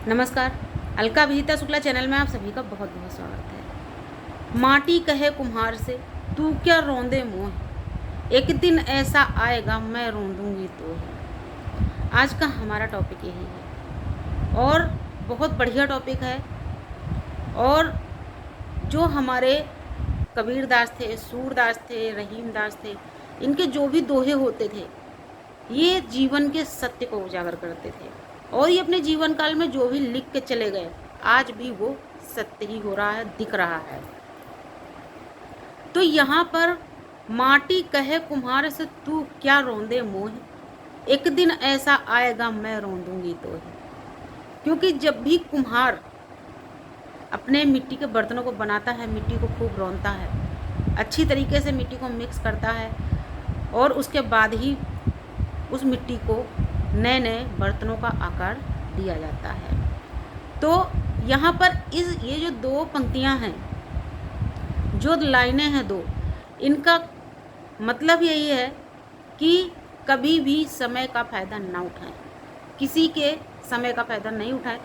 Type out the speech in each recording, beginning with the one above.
नमस्कार। अलका विहिता शुक्ला चैनल में आप सभी का बहुत बहुत स्वागत है। माटी कहे कुम्हार से तू क्या रोंदे मोह, एक दिन ऐसा आएगा मैं रोंदूंगी तो है। आज का हमारा टॉपिक यही है और बहुत बढ़िया टॉपिक है। और जो हमारे कबीरदास थे, सूरदास थे, रहीमदास थे, इनके जो भी दोहे होते थे ये जीवन के सत्य को उजागर करते थे और ये अपने जीवन काल में जो भी लिख के चले गए आज भी वो सत्य ही हो रहा है, दिख रहा है। तो यहाँ पर माटी कहे कुम्हार से तू क्या रोंदे मोह, एक दिन ऐसा आएगा मैं रोंदूंगी तो है। क्योंकि जब भी कुम्हार अपने मिट्टी के बर्तनों को बनाता है, मिट्टी को खूब रौंदता है, अच्छी तरीके से मिट्टी को मिक्स करता है और उसके बाद ही उस मिट्टी को नए नए बर्तनों का आकार दिया जाता है। तो यहाँ पर ये जो दो पंक्तियाँ हैं, जो लाइनें हैं दो, इनका मतलब यही है कि कभी भी समय का फ़ायदा ना उठाएं, किसी के समय का फ़ायदा नहीं उठाएं,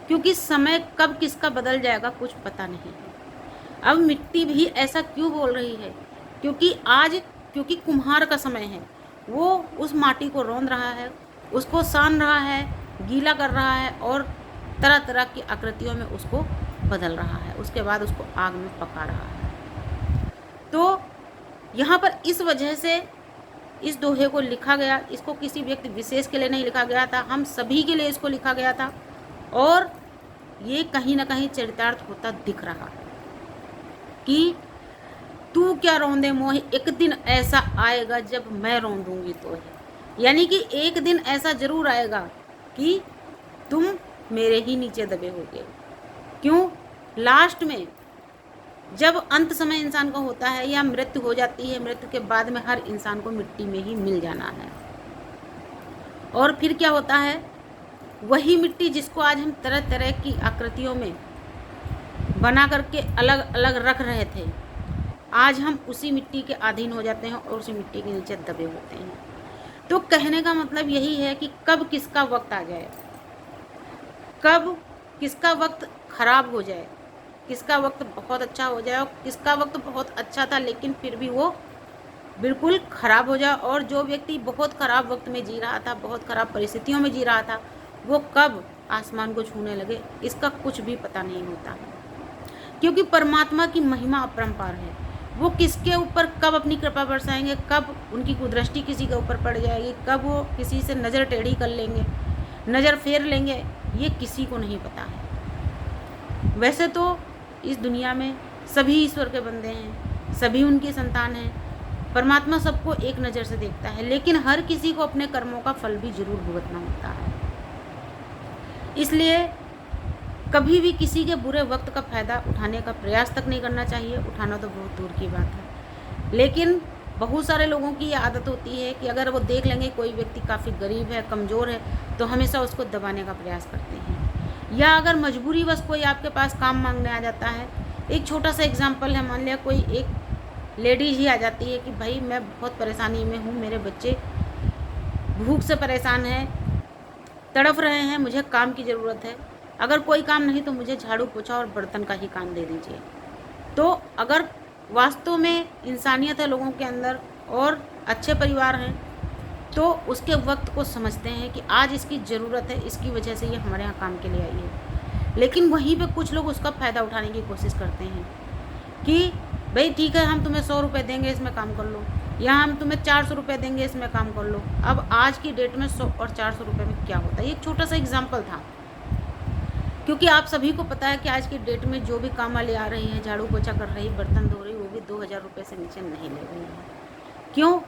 क्योंकि समय कब किसका बदल जाएगा कुछ पता नहीं है। अब मिट्टी भी ऐसा क्यों बोल रही है, क्योंकि कुम्हार का समय है, वो उस माटी को रौंद रहा है, उसको सान रहा है, गीला कर रहा है और तरह तरह की आकृतियों में उसको बदल रहा है, उसके बाद उसको आग में पका रहा है। तो यहाँ पर इस वजह से इस दोहे को लिखा गया, इसको किसी व्यक्ति विशेष के लिए नहीं लिखा गया था, हम सभी के लिए इसको लिखा गया था और ये कहीं ना कहीं चरितार्थ होता दिख रहा है कि तू क्या रोंदे मोह, एक दिन ऐसा आएगा जब मैं रोंदूंगी तो है। यानी कि एक दिन ऐसा जरूर आएगा कि तुम मेरे ही नीचे दबे होगे। क्यों? लास्ट में जब अंत समय इंसान का होता है या मृत्यु हो जाती है, मृत्यु के बाद में हर इंसान को मिट्टी में ही मिल जाना है। और फिर क्या होता है, वही मिट्टी जिसको आज हम तरह तरह की आकृतियों में बना करके अलग अलग रख रहे थे, आज हम उसी मिट्टी के अधीन हो जाते हैं और उसी मिट्टी के नीचे दबे होते हैं। तो कहने का मतलब यही है कि कब किसका वक्त आ जाए, कब किसका वक्त खराब हो जाए, किसका वक्त बहुत अच्छा हो जाए और किसका वक्त बहुत अच्छा था लेकिन फिर भी वो बिल्कुल ख़राब हो जाए। और जो व्यक्ति बहुत ख़राब वक्त में जी रहा था, बहुत ख़राब परिस्थितियों में जी रहा था, वो कब आसमान को छूने लगे इसका कुछ भी पता नहीं होता। क्योंकि परमात्मा की महिमा अपरंपार है, वो किसके ऊपर कब अपनी कृपा बरसाएंगे, कब उनकी कुदृष्टि किसी के ऊपर पड़ जाएगी, कब वो किसी से नज़र टेढ़ी कर लेंगे, नज़र फेर लेंगे, ये किसी को नहीं पता है। वैसे तो इस दुनिया में सभी ईश्वर के बंदे हैं, सभी उनकी संतान हैं, परमात्मा सबको एक नज़र से देखता है, लेकिन हर किसी को अपने कर्मों का फल भी जरूर भुगतना होता है। इसलिए कभी भी किसी के बुरे वक्त का फ़ायदा उठाने का प्रयास तक नहीं करना चाहिए, उठाना तो बहुत दूर की बात है। लेकिन बहुत सारे लोगों की ये आदत होती है कि अगर वो देख लेंगे कोई व्यक्ति काफ़ी गरीब है, कमज़ोर है, तो हमेशा उसको दबाने का प्रयास करते हैं। या अगर मजबूरी बस कोई आपके पास काम मांगने आ जाता है, एक छोटा सा एग्जाम्पल है, मान लिया कोई एक लेडीज ही आ जाती है कि भाई मैं बहुत परेशानी में हूँ, मेरे बच्चे भूख से परेशान हैं, तड़फ रहे हैं, मुझे काम की ज़रूरत है, अगर कोई काम नहीं तो मुझे झाड़ू पोछा और बर्तन का ही काम दे दीजिए। तो अगर वास्तव में इंसानियत है लोगों के अंदर और अच्छे परिवार हैं, तो उसके वक्त को समझते हैं कि आज इसकी ज़रूरत है, इसकी वजह से ये हमारे यहाँ काम के लिए आई है। लेकिन वहीं पे कुछ लोग उसका फ़ायदा उठाने की कोशिश करते हैं कि भाई ठीक है, हम तुम्हें 100 रुपये देंगे, इसमें काम कर लो, या हम तुम्हें 400 रुपये देंगे, इसमें काम कर लो। अब आज की डेट में 100 और 400 रुपये में क्या होता है, ये एक छोटा सा एग्जाम्पल था। क्योंकि आप सभी को पता है कि आज की डेट में जो भी काम वाली आ रही है, झाड़ू पोछा कर रही, बर्तन धो रही, वो भी 2000 रुपये से नीचे नहीं ले रही है। क्यों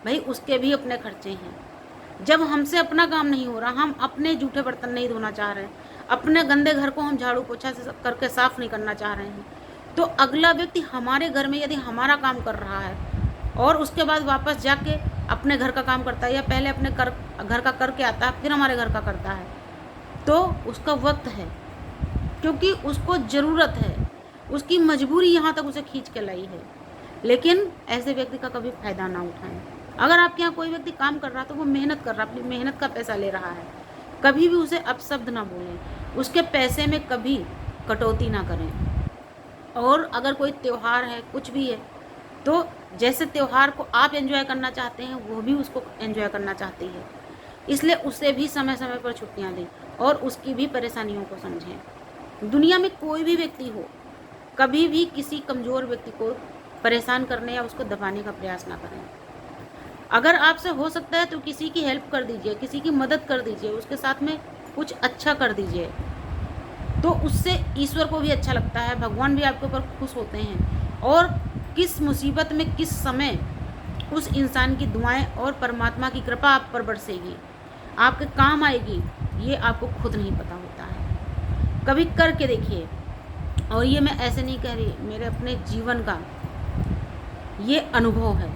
भाई? उसके भी अपने खर्चे हैं। जब हमसे अपना काम नहीं हो रहा, हम अपने जूठे बर्तन नहीं धोना चाह रहे हैं, अपने गंदे घर को हम झाड़ू पोछा से करके साफ़ नहीं करना चाह रहे हैं, तो अगला व्यक्ति हमारे घर में यदि हमारा काम कर रहा है और उसके बाद वापस जाके अपने घर का काम करता है, या पहले अपने घर का करके आता है फिर हमारे घर का करता है, तो उसका वक्त है, क्योंकि उसको ज़रूरत है, उसकी मजबूरी यहाँ तक उसे खींच के लाई है। लेकिन ऐसे व्यक्ति का कभी फ़ायदा ना उठाएं। अगर आपके यहाँ कोई व्यक्ति काम कर रहा है तो वो मेहनत कर रहा है, अपनी मेहनत का पैसा ले रहा है, कभी भी उसे अपशब्द ना बोलें, उसके पैसे में कभी कटौती ना करें। और अगर कोई त्यौहार है, कुछ भी है, तो जैसे त्यौहार को आप एंजॉय करना चाहते हैं, वो भी उसको एंजॉय करना चाहती है, इसलिए उसे भी समय समय पर छुट्टियां दें और उसकी भी परेशानियों को समझें। दुनिया में कोई भी व्यक्ति हो, कभी भी किसी कमज़ोर व्यक्ति को परेशान करने या उसको दबाने का प्रयास ना करें। अगर आपसे हो सकता है तो किसी की हेल्प कर दीजिए, किसी की मदद कर दीजिए, उसके साथ में कुछ अच्छा कर दीजिए, तो उससे ईश्वर को भी अच्छा लगता है, भगवान भी आपके ऊपर खुश होते हैं। और किस मुसीबत में किस समय उस इंसान की दुआएं और परमात्मा की कृपा आप पर बरसेगी, आपके काम आएगी, ये आपको खुद नहीं पता होता है। कभी करके देखिए। और ये मैं ऐसे नहीं कह रही, मेरे अपने जीवन का ये अनुभव है,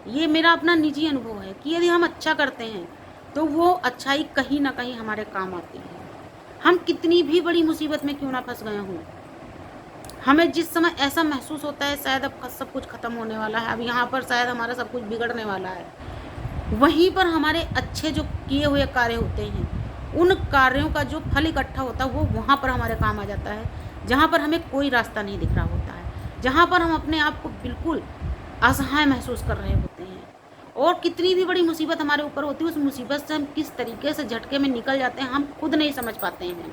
ये मेरा अपना निजी अनुभव है कि यदि हम अच्छा करते हैं तो वो अच्छाई कहीं ना कहीं हमारे काम आती है। हम कितनी भी बड़ी मुसीबत में क्यों ना फंस गए हों, हमें जिस समय ऐसा महसूस होता है शायद अब सब कुछ ख़त्म होने वाला है, अब यहाँ पर शायद हमारा सब कुछ बिगड़ने वाला है, वहीं पर हमारे अच्छे जो किए हुए कार्य होते हैं, उन कार्यों का जो फल इकट्ठा होता है वो वहाँ पर हमारे काम आ जाता है, जहाँ पर हमें कोई रास्ता नहीं दिख रहा होता है, जहाँ पर हम अपने आप को बिल्कुल असहाय महसूस कर रहे होते हैं। और कितनी भी बड़ी मुसीबत हमारे ऊपर होती है, उस मुसीबत से हम किस तरीके से झटके में निकल जाते हैं, हम खुद नहीं समझ पाते हैं।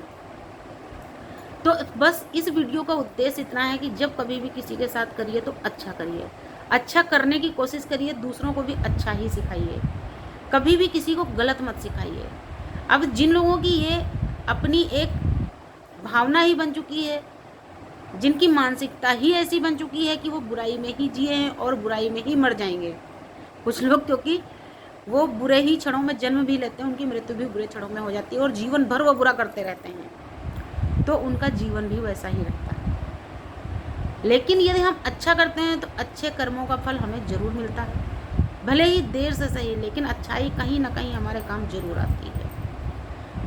तो बस इस वीडियो का उद्देश्य इतना है कि जब कभी भी किसी के साथ करिए तो अच्छा करिए, अच्छा करने की कोशिश करिए, दूसरों को भी अच्छा ही सिखाइए, कभी भी किसी को गलत मत सिखाइए। अब जिन लोगों की ये अपनी एक भावना ही बन चुकी है, जिनकी मानसिकता ही ऐसी बन चुकी है कि वो बुराई में ही जिए हैं और बुराई में ही मर जाएंगे, कुछ लोग क्योंकि वो बुरे ही क्षणों में जन्म भी लेते हैं, उनकी मृत्यु भी बुरे क्षणों में हो जाती है और जीवन भर वो बुरा करते रहते हैं, तो उनका जीवन भी वैसा ही रहता है। लेकिन यदि हम अच्छा करते हैं तो अच्छे कर्मों का फल हमें ज़रूर मिलता है, भले ही देर से सही, लेकिन अच्छाई कहीं ना कहीं हमारे काम ज़रूर आती है।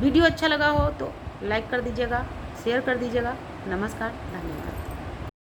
वीडियो अच्छा लगा हो तो लाइक कर दीजिएगा, शेयर कर दीजिएगा। नमस्कार, धन्यवाद।